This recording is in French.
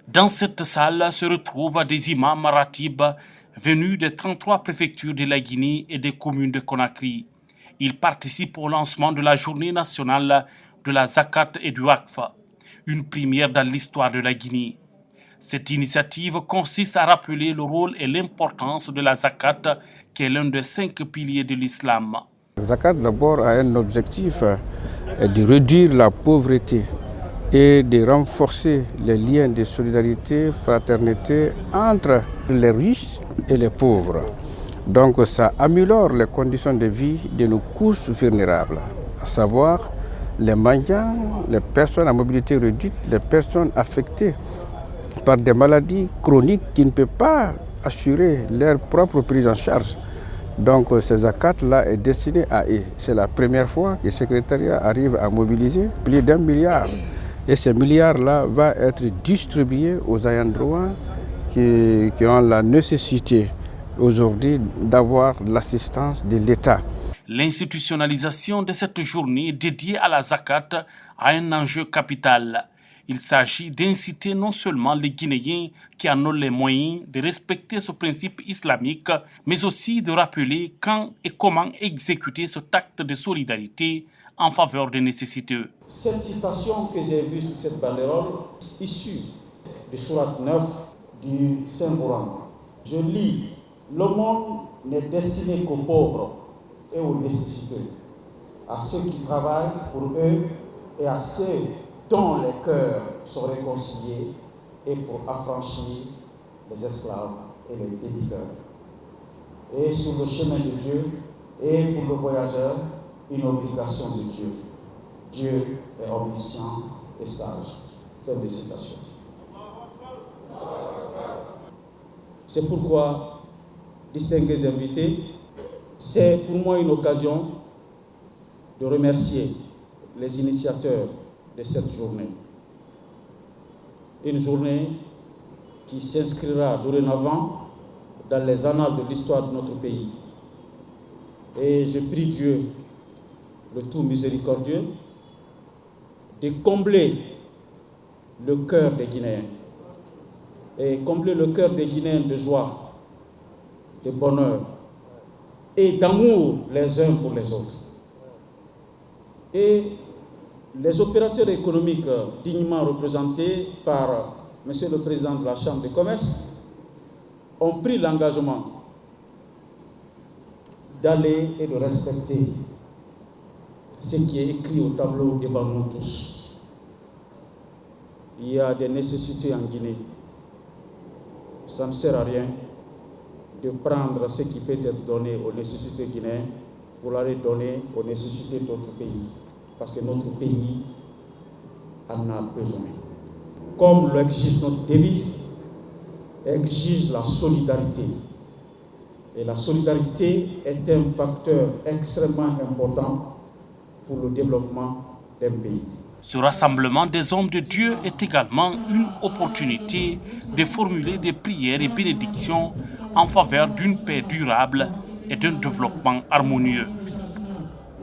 Dans cette salle se retrouvent des imams ratibs venus des 33 préfectures de la Guinée et des communes de Conakry. Ils participent au lancement de la journée nationale de la Zakat et du Waqf, une première dans l'histoire de la Guinée. Cette initiative consiste à rappeler le rôle et l'importance de la Zakat, qui est l'un des 5 piliers de l'islam. La Zakat d'abord a un objectif de réduire la pauvreté et de renforcer les liens de solidarité, fraternité entre les riches et les pauvres. Donc ça améliore les conditions de vie de nos couches vulnérables, à savoir les mendiants, les personnes à mobilité réduite, les personnes affectées par des maladies chroniques qui ne peuvent pas assurer leur propre prise en charge. Donc ce zakat-là est destiné à eux. C'est la première fois que le secrétariat arrive à mobiliser plus d'1 milliard. Et ce milliard-là va être distribué aux ayants droit qui ont la nécessité aujourd'hui d'avoir l'assistance de l'État. L'institutionnalisation de cette journée dédiée à la Zakat a un enjeu capital. Il s'agit d'inciter non seulement les Guinéens qui en ont les moyens de respecter ce principe islamique, mais aussi de rappeler quand et comment exécuter cet acte de solidarité en faveur des nécessiteux. Cette citation que j'ai vue sur cette banderole, issue du Sourate 9 du Saint-Coran, je lis: le monde n'est destiné qu'aux pauvres et aux nécessiteux, à ceux qui travaillent pour eux et à ceux dont les cœurs sont réconciliés, et pour affranchir les esclaves et les débiteurs. Et sur le chemin de Dieu, et pour le voyageur, une obligation de Dieu. Dieu est omniscient et sage. Fin de citation. C'est pourquoi, distingués invités, c'est pour moi une occasion de remercier les initiateurs de cette journée. Une journée qui s'inscrira dorénavant dans les annales de l'histoire de notre pays. Et je prie Dieu, le tout miséricordieux, de combler le cœur des Guinéens. Et combler le cœur des Guinéens de joie, de bonheur et d'amour les uns pour les autres. Et les opérateurs économiques dignement représentés par M. le Président de la Chambre de commerce ont pris l'engagement d'aller et de respecter ce qui est écrit au tableau devant nous tous. Il y a des nécessités en Guinée. Ça ne sert à rien de prendre ce qui peut être donné aux nécessités guinéennes pour aller donner aux nécessités d'autres pays. Parce que notre pays en a besoin. Comme l'exige notre devise, exige la solidarité. Et la solidarité est un facteur extrêmement important pour le développement d'un pays. Ce rassemblement des hommes de Dieu est également une opportunité de formuler des prières et bénédictions en faveur d'une paix durable et d'un développement harmonieux.